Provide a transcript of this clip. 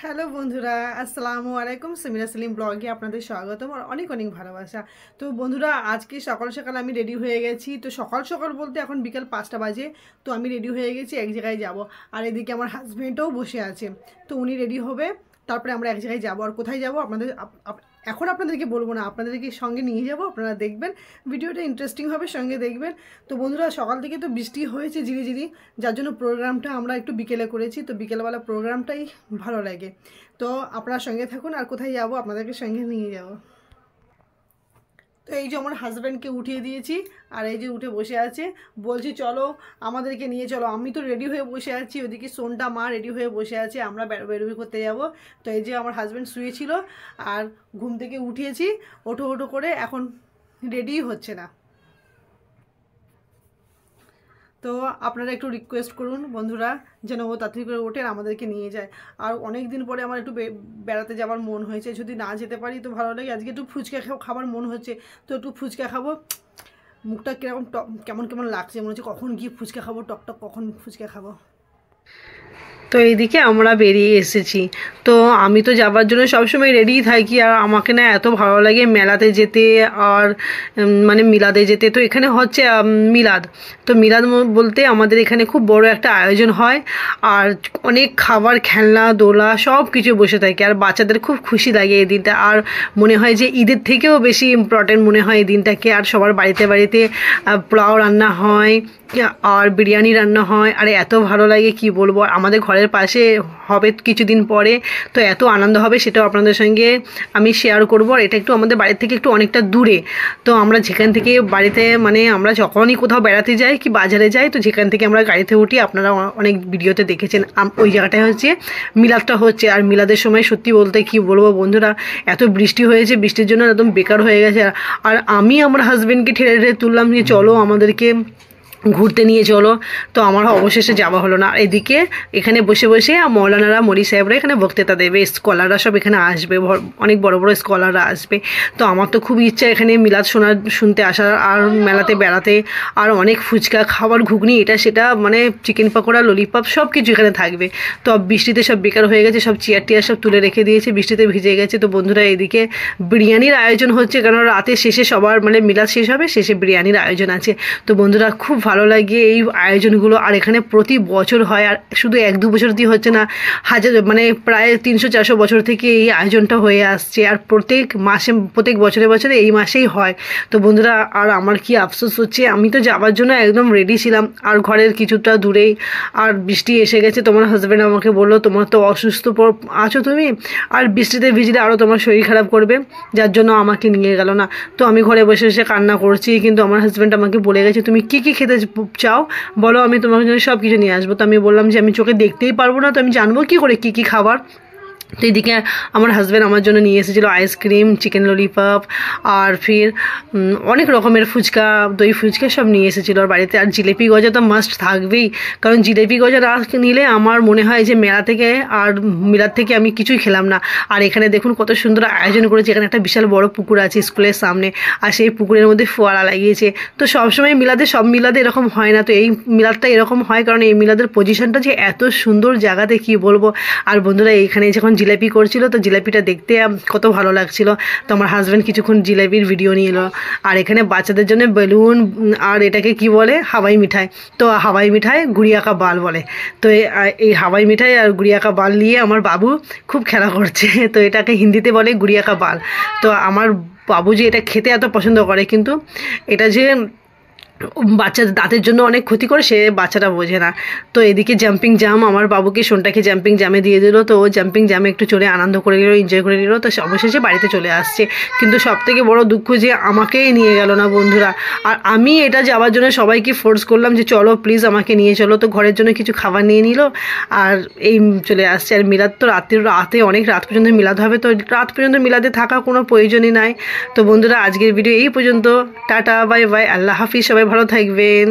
Hello বন্ধুরা, আসসালামু আলাইকুম। সামিরা সেলিম ব্লগে আপনাদের স্বাগতম আর অনেক অনেক ভালোবাসা। তো বন্ধুরা, আজকে সকাল সকাল আমি রেডি হয়ে গেছি। তো সকাল সকাল বলতে এখন বিকাল 5টা বাজে। তো আমি রেডি হয়ে গেছি, এক জায়গায় যাব। আর এদিকে আমার হাজব্যান্ডও বসে আছে। তো উনি রেডি হবে, তারপরে আমরা এক জায়গায় যাব। আর কোথায় যাব আপনাদের এখন আপনাদেরকে বলবো না, আপনাদেরকে সঙ্গে নিয়ে যাব। আপনারা দেখবেন, ভিডিওটা ইন্টারেস্টিং হবে, সঙ্গে দেখবেন। তো বন্ধুরা, সকাল থেকে তো বৃষ্টি হয়েছে ঝিরি ঝিরি, যার জন্য প্রোগ্রামটা আমরা একটু বিকেলে করেছি। তো বিকেলবেলা প্রোগ্রামটাই ভালো লাগে। তো আপনার সঙ্গে থাকুন, আর কোথায় যাব আপনাদেরকে সঙ্গে নিয়ে যাব। তো এই যে আমার হাজব্যান্ডকে উঠিয়ে দিয়েছি, আর এই যে উঠে বসে আছে, বলছি চলো আমাদেরকে নিয়ে চলো। আমি তো রেডি হয়ে বসে আছি, ওদিকে সোনটা মা রেডি হয়ে বসে আছে, আমরা বেরোবি করতে যাব। তো এই যে আমার হাজব্যান্ড শুয়েছিল, আর ঘুম থেকে উঠিয়েছি, ওঠো ওঠো করে, এখন রেডিই হচ্ছে না। তো আপনারা একটু রিকোয়েস্ট করুন বন্ধুরা, যেন ও তাড়াতাড়ি করে ওঠে আর আমাদেরকে নিয়ে যায়। আর অনেক দিন পরে আমার একটু বেড়াতে যাওয়ার মন হয়েছে, যদি না যেতে পারি তো ভালো লাগে। আজকে একটু ফুচকা খাবার মন হচ্ছে, তো একটু ফুচকা খাবো। মুখটা কীরকম কেমন কেমন লাগছে, মনে হচ্ছে কখন গিয়ে ফুচকা খাবো, টকটক কখন ফুচকা খাবো। তো এইদিকে আমরা বেরিয়ে এসেছি। তো আমি তো যাবার জন্য সবসময় রেডিই থাকি, আর আমাকে না এত ভালো লাগে মেলাতে যেতে, আর মানে মিলাদে যেতে। তো এখানে হচ্ছে মিলাদ। তো মিলাদ বলতে আমাদের এখানে খুব বড় একটা আয়োজন হয়, আর অনেক খাবার, খেলনা, দোলা সব কিছু বসে থাকে, আর বাচ্চাদের খুব খুশি লাগে এই দিনটা। আর মনে হয় যে ঈদের থেকেও বেশি ইম্পর্টেন্ট মনে হয় এই দিনটাকে। আর সবার বাড়িতে বাড়িতে পোলাও রান্না হয়, আর বিরিয়ানি রান্না হয়, আর এত ভালো লাগে কি বলবো। আমাদের ঘরের পাশে হবে কিছুদিন পরে, তো এত আনন্দ হবে, সেটাও আপনাদের সঙ্গে আমি শেয়ার করবো। আর এটা একটু আমাদের বাড়ির থেকে একটু অনেকটা দূরে। তো আমরা যেখান থেকে বাড়িতে মানে আমরা যখনই কোথাও বেড়াতে যাই কি বাজারে যাই, তো যেখান থেকে আমরা গাড়িতে উঠি, আপনারা অনেক ভিডিওতে দেখেছেন, ওই জায়গাটায় হচ্ছে মিলাদটা হচ্ছে। আর মিলাদের সময় সত্যি বলতে কি বলবো বন্ধুরা, এত বৃষ্টি হয়েছে, বৃষ্টির জন্য একদম বেকার হয়ে গেছে। আর আমি আমার হাজব্যান্ডকে ঠেলে ঠেলে তুললাম যে চলো আমাদেরকে ঘুরতে নিয়ে চলো। তো আমার অবশেষে যাওয়া হলো না। এদিকে এখানে বসে বসে মৌলানারা, মৌলী সাহেবরা এখানে বক্তৃতা দেবে, স্কলাররা সব এখানে আসবে, অনেক বড় বড় স্কলাররা আসবে। তো আমার তো খুব ইচ্ছা এখানে মিলাদ শুনতে আসার, আর মেলাতে বেড়াতে, আর অনেক ফুচকা খাবার, ঘুগনি, এটা সেটা, মানে চিকেন পকোড়া, ললিপপ সব কিছু এখানে থাকবে। তো বৃষ্টিতে সব বেকার হয়ে গেছে, সব চেয়ার টিয়ার সব তুলে রেখে দিয়েছে, বৃষ্টিতে ভিজে গেছে। তো বন্ধুরা, এদিকে বিরিয়ানির আয়োজন হচ্ছে, কারণ রাতে শেষে সবার মানে মিলাদ শেষ হবে, শেষে বিরিয়ানির আয়োজন আছে। তো বন্ধুরা, খুব ভালো লাগে এই আয়োজনগুলো। আর এখানে প্রতি বছর হয়, আর শুধু 1-2 বছর দিয়ে হচ্ছে না, হাজার মানে প্রায় 300-400 বছর থেকে এই আয়োজনটা হয়ে আসছে। আর প্রত্যেক মাসে, প্রত্যেক বছরে বছরে এই মাসেই হয়। তো বন্ধুরা, আর আমার কি আফসোস হচ্ছে, আমি তো যাওয়ার জন্য একদম রেডি ছিলাম, আর ঘরের কিছুটা দূরেই আর বৃষ্টি এসে গেছে। তোমার হাজব্যান্ড আমাকে বললো তোমার তো অসুস্থ আছো তুমি, আর বৃষ্টিতে ভিজলে আরও তোমার শরীর খারাপ করবে, যার জন্য আমাকে নিয়ে গেল না। তো আমি ঘরে বসে বসে কান্না করছি, কিন্তু আমার হাজব্যান্ড আমাকে বলে গেছে তুমি কী কী খেতে চাও বলো, আমি তোমার জন্য সব কিছু নিয়ে আসবো। তো আমি বললাম যে আমি চোখে দেখতেই পারবো না, তো আমি জানবো কী করে কী কী খাবার। তো এদিকে আমার হাজব্যান্ড আমার জন্য নিয়ে এসেছিলো আইসক্রিম, চিকেন ললিপপ, আর ফির অনেক রকমের ফুচকা, দই ফুচকা সব নিয়ে এসেছিলো আর বাড়িতে। আর জিলেপি গজা তো মাস্ট থাকবেই, কারণ জিলেপি গজা না নিলে আমার মনে হয় যে মেলা থেকে আর মিলাদ থেকে আমি কিছুই খেলাম না। আর এখানে দেখুন কত সুন্দর আয়োজন করেছে, এখানে একটা বিশাল বড় পুকুর আছে স্কুলের সামনে, আর সেই পুকুরের মধ্যে ফোয়ারা লাগিয়েছে। তো সবসময় সব মিলাদে এরকম হয় না, তো এই মিলাদটা এরকম হয়, কারণ এই মিলাদের পজিশনটা যে এত সুন্দর জায়গাতে কি বলবো। আর বন্ধুরা, এইখানে যখন জিলাপি করছিল, তো জিলাপিটা দেখতে কত ভালো লাগছিল। তো আমার হাজব্যান্ড কিছুক্ষণ জিলাপির ভিডিও নিয়ে এলো। আর এখানে বাচ্চাদের জন্য বেলুন, আর এটাকে কি বলে, হাওয়াই মিঠাই। তো হাওয়াই মিঠাই গুড়িয়াকা বাল বলে। তো এই হাওয়াই মিঠাই আর গুড়িয়াকা বাল নিয়ে আমার বাবু খুব খেলা করছে। তো এটাকে হিন্দিতে বলে গুড়িয়াকা বাল। তো আমার বাবু যে এটা খেতে এত পছন্দ করে, কিন্তু এটা যে বাচ্চাদের দাঁতের জন্য অনেক ক্ষতি করে, সে বাচ্চাটা বোঝে না। তো এদিকে জাম্পিং জাম, আমার বাবুকে সোনটাকে জাম্পিং জামে দিয়ে দিল। তো ও জাম্পিং জামে একটু চলে আনন্দ করে নিল, এনজয় করে নিল। তো অবশেষে বাড়িতে চলে আসছে। কিন্তু সবথেকে বড় দুঃখ যে আমাকেই নিয়ে গেল না বন্ধুরা। আর আমি এটা যাওয়ার জন্য সবাইকে ফোর্স করলাম যে চলো প্লিজ আমাকে নিয়ে চলো। তো ঘরের জন্য কিছু খাবার নিয়ে নিল, আর এই চলে আসছে। আর মিলাদ তো রাতে অনেক রাত পর্যন্ত মিলাদ হবে, তো রাত পর্যন্ত মিলাদে থাকা কোনো প্রয়োজনই নাই। তো বন্ধুরা, আজকের ভিডিও এই পর্যন্ত। টাটা, বাই বাই, আল্লাহ হাফিজ, সবাই ভালো থাকবেন।